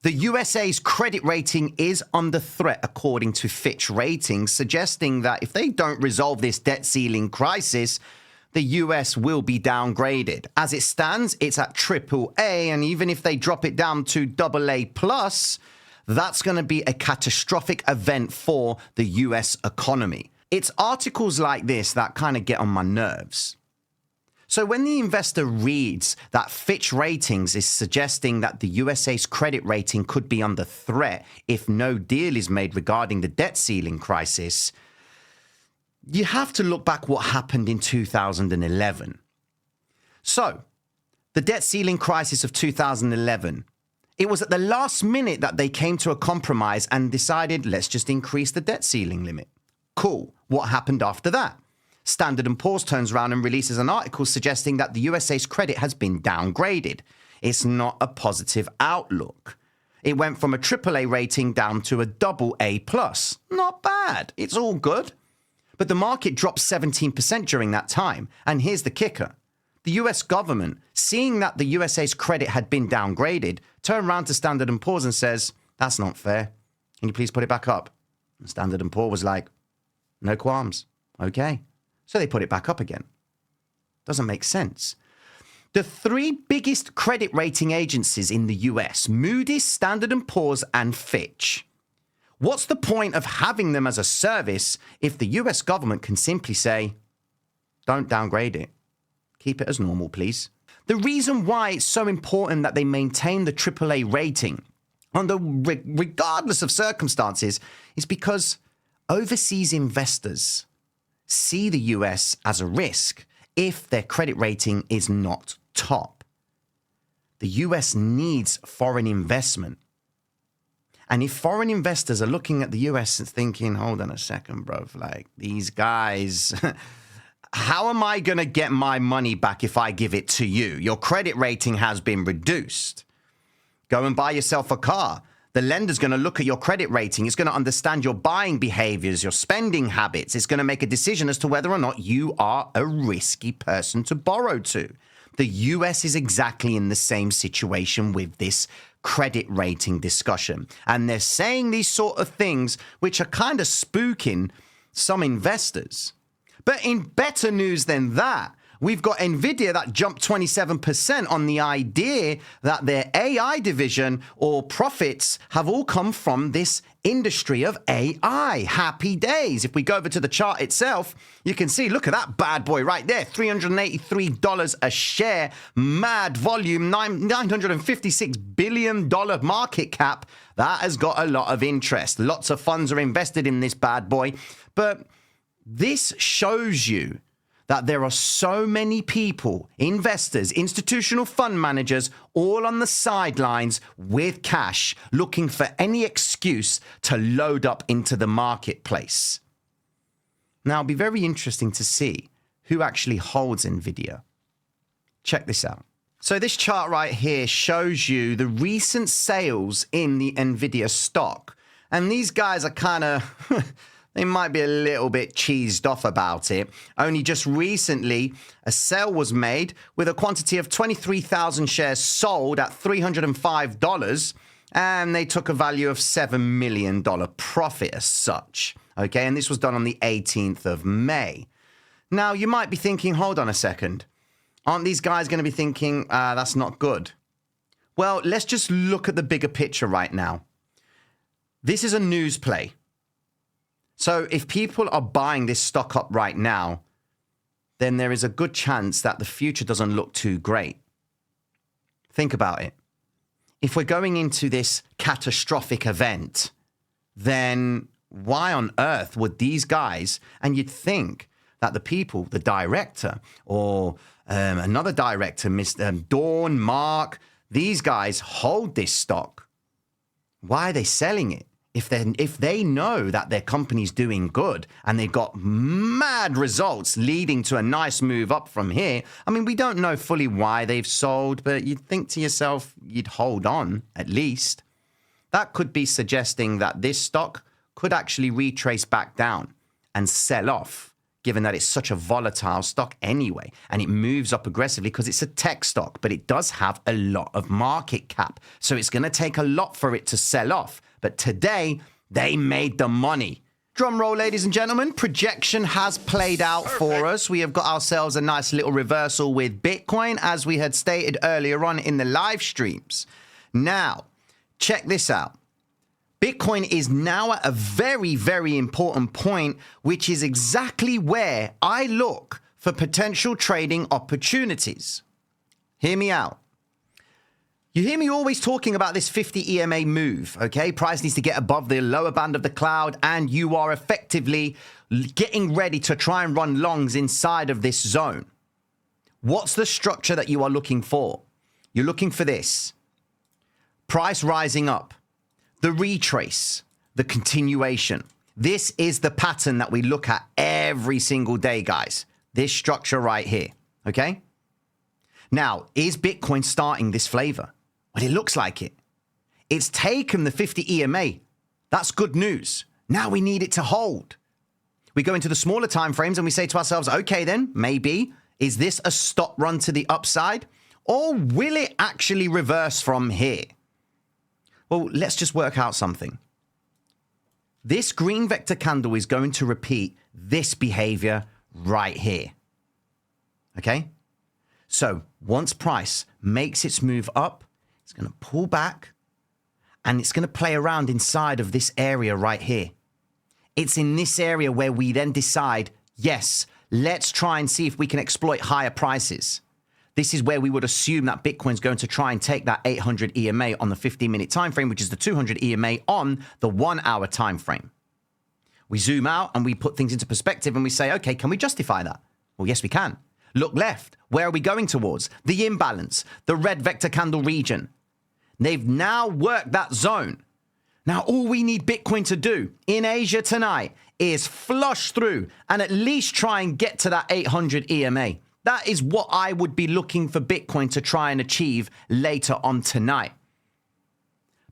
The USA's credit rating is under threat, according to Fitch Ratings, suggesting that if they don't resolve this debt ceiling crisis, the US will be downgraded. As it stands, it's at AAA, and even if they drop it down to AA+, that's going to be a catastrophic event for the US economy. It's articles like this that kind of get on my nerves. So when the investor reads that Fitch Ratings is suggesting that the USA's credit rating could be under threat if no deal is made regarding the debt ceiling crisis, you have to look back what happened in 2011. So, the debt ceiling crisis of 2011, it was at the last minute that they came to a compromise and decided, let's just increase the debt ceiling limit. Cool. What happened after that? Standard & Poor's turns around and releases an article suggesting that the USA's credit has been downgraded. It's not a positive outlook. It went from a AAA rating down to a AA+. Not bad. It's all good. But the market dropped 17% during that time. And here's the kicker. The US government, seeing that the USA's credit had been downgraded, turned around to Standard & Poor's and says, that's not fair. Can you please put it back up? And Standard & Poor's was like, no qualms. Okay. So they put it back up again. Doesn't make sense. The three biggest credit rating agencies in the US, Moody's, Standard & Poor's, and Fitch. What's the point of having them as a service if the US government can simply say, don't downgrade it. Keep it as normal, please. The reason why it's so important that they maintain the AAA rating regardless of circumstances is because overseas investors see the US as a risk if their credit rating is not top. The US needs foreign investment. And if foreign investors are looking at the US and thinking, hold on a second, bro, like these guys, how am I going to get my money back if I give it to you? Your credit rating has been reduced. Go and buy yourself a car. The lender's going to look at your credit rating. It's going to understand your buying behaviors, your spending habits. It's going to make a decision as to whether or not you are a risky person to borrow to. The US is exactly in the same situation with this credit rating discussion. And they're saying these sort of things which are kind of spooking some investors. But in better news than that, we've got NVIDIA that jumped 27% on the idea that their AI division or profits have all come from this industry of AI. Happy days. If we go over to the chart itself, you can see, look at that bad boy right there, $383 a share, mad volume, $956 billion market cap. That has got a lot of interest. Lots of funds are invested in this bad boy. But this shows you that there are so many people, investors, institutional fund managers, all on the sidelines with cash, looking for any excuse to load up into the marketplace. Now, it'll be very interesting to see who actually holds NVIDIA. Check this out. So this chart right here shows you the recent sales in the NVIDIA stock. And these guys are kind of... They might be a little bit cheesed off about it. Only just recently, a sale was made with a quantity of 23,000 shares sold at $305, and they took a value of $7 million profit as such. Okay, and this was done on the 18th of May. Now, you might be thinking, hold on a second. Aren't these guys going to be thinking, that's not good? Well, let's just look at the bigger picture right now. This is a news play. So if people are buying this stock up right now, then there is a good chance that the future doesn't look too great. Think about it. If we're going into this catastrophic event, then why on earth would these guys, and you'd think that the people, the director or another director, Mr. Dawn, Mark, these guys hold this stock. Why are they selling it? If they know that their company's doing good and they've got mad results leading to a nice move up from here, I mean, we don't know fully why they've sold, but you'd think to yourself, you'd hold on at least. That could be suggesting that this stock could actually retrace back down and sell off, given that it's such a volatile stock anyway, and it moves up aggressively because it's a tech stock, but it does have a lot of market cap. So it's going to take a lot for it to sell off. But today, they made the money. Drum roll, ladies and gentlemen. Projection has played out for us. We have got ourselves a nice little reversal with Bitcoin, as we had stated earlier on in the live streams. Now, check this out. Bitcoin is now at a very, very important point, which is exactly where I look for potential trading opportunities. Hear me out. You hear me always talking about this 50 EMA move, okay? Price needs to get above the lower band of the cloud, and you are effectively getting ready to try and run longs inside of this zone. What's the structure that you are looking for? You're looking for this. Price rising up. The retrace, the continuation. This is the pattern that we look at every single day, guys. This structure right here, okay? Now, is Bitcoin starting this flavor? Well, it looks like it. It's taken the 50 EMA. That's good news. Now we need it to hold. We go into the smaller time frames and we say to ourselves, okay then, maybe, is this a stop run to the upside? Or will it actually reverse from here? Well, let's just work out something. This green vector candle is going to repeat this behavior right here. Okay? So once price makes its move up, it's going to pull back and it's going to play around inside of this area right here. It's in this area where we then decide, yes, let's try and see if we can exploit higher prices. This is where we would assume that Bitcoin's going to try and take that 800 EMA on the 15-minute time frame, which is the 200 EMA on the 1-hour time frame. We zoom out and we put things into perspective and we say, okay, can we justify that? Well, yes, we can. Look left. Where are we going towards? The imbalance, the red vector candle region. They've now worked that zone. Now, all we need Bitcoin to do in Asia tonight is flush through and at least try and get to that 800 EMA. That is what I would be looking for Bitcoin to try and achieve later on tonight.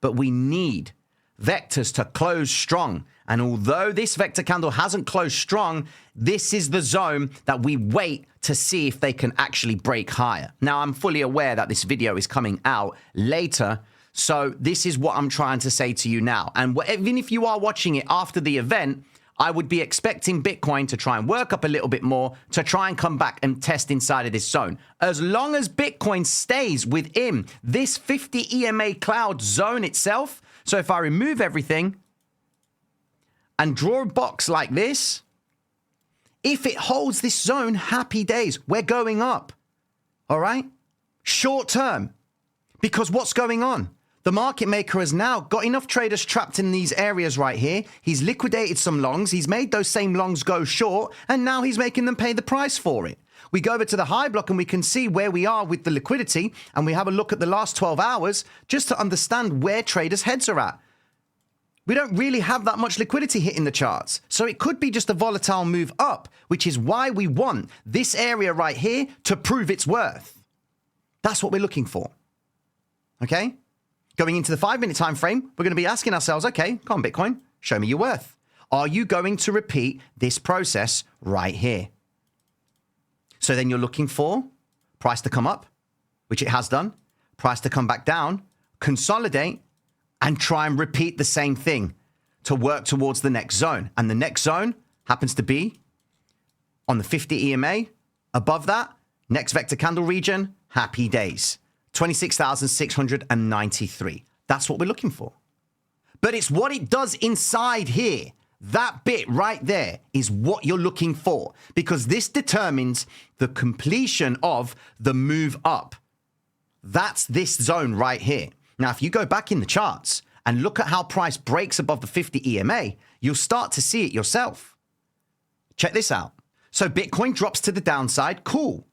But we need vectors to close strong. And although this vector candle hasn't closed strong, this is the zone that we wait to see if they can actually break higher. Now, I'm fully aware that this video is coming out later, so this is what I'm trying to say to you now. And even if you are watching it after the event, I would be expecting Bitcoin to try and work up a little bit more to try and come back and test inside of this zone. As long as Bitcoin stays within this 50 EMA cloud zone itself, so if I remove everything and draw a box like this, if it holds this zone, happy days. We're going up, all right? Short term, because what's going on? The market maker has now got enough traders trapped in these areas right here. He's liquidated some longs. He's made those same longs go short, and now he's making them pay the price for it. We go over to the high block and we can see where we are with the liquidity, and we have a look at the last 12 hours just to understand where traders' heads are at. We don't really have that much liquidity hitting the charts. So it could be just a volatile move up, which is why we want this area right here to prove its worth. That's what we're looking for. Okay? Going into the 5-minute time frame, we're going to be asking ourselves, okay, come on, Bitcoin, show me your worth. Are you going to repeat this process right here? So then you're looking for price to come up, which it has done, price to come back down, consolidate, and try and repeat the same thing to work towards the next zone. And the next zone happens to be on the 50 EMA. Above that, next vector candle region, happy days. 26,693. That's what we're looking for. But it's what it does inside here. That bit right there is what you're looking for, because this determines the completion of the move up. That's this zone right here. Now, if you go back in the charts and look at how price breaks above the 50 EMA, you'll start to see it yourself. Check this out. So Bitcoin drops to the downside. Cool.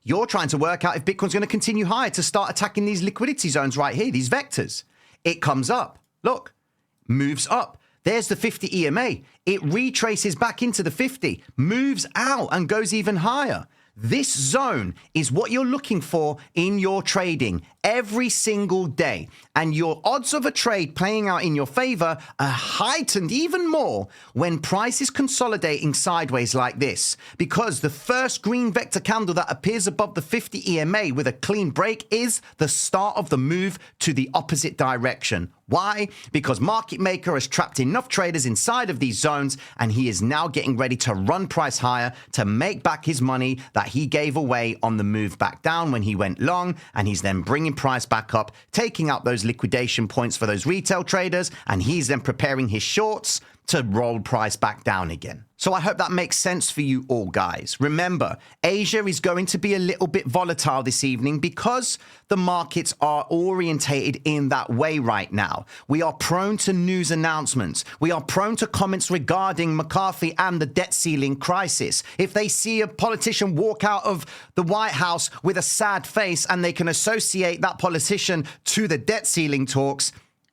You're trying to work out if Bitcoin's going to continue higher to start attacking these liquidity zones right here, these vectors. It comes up. Look, moves up. There's the 50 EMA. It retraces back into the 50, moves out and goes even higher. This zone is what you're looking for in your trading every single day. And your odds of a trade playing out in your favor are heightened even more when price is consolidating sideways like this. Because the first green vector candle that appears above the 50 EMA with a clean break is the start of the move to the opposite direction. Why? Because market maker has trapped enough traders inside of these zones, and he is now getting ready to run price higher to make back his money that he gave away on the move back down when he went long, and he's then bringing price back up, taking out those liquidation points for those retail traders, and he's then preparing his shorts to roll price back down again. So I hope that makes sense for you all, guys. Remember, Asia is going to be a little bit volatile this evening because the markets are orientated in that way right now. We are prone to news announcements. We are prone to comments regarding McCarthy and the debt ceiling crisis. If they see a politician walk out of the White House with a sad face and they can associate that politician to the debt ceiling talks,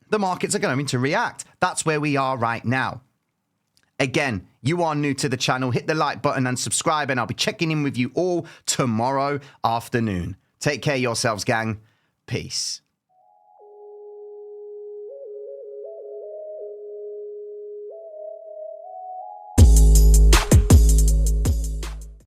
the markets are going to react. That's where we are right now. Again, you are new to the channel, hit the like button and subscribe, and I'll be checking in with you all tomorrow afternoon. Take care of yourselves, gang. Peace.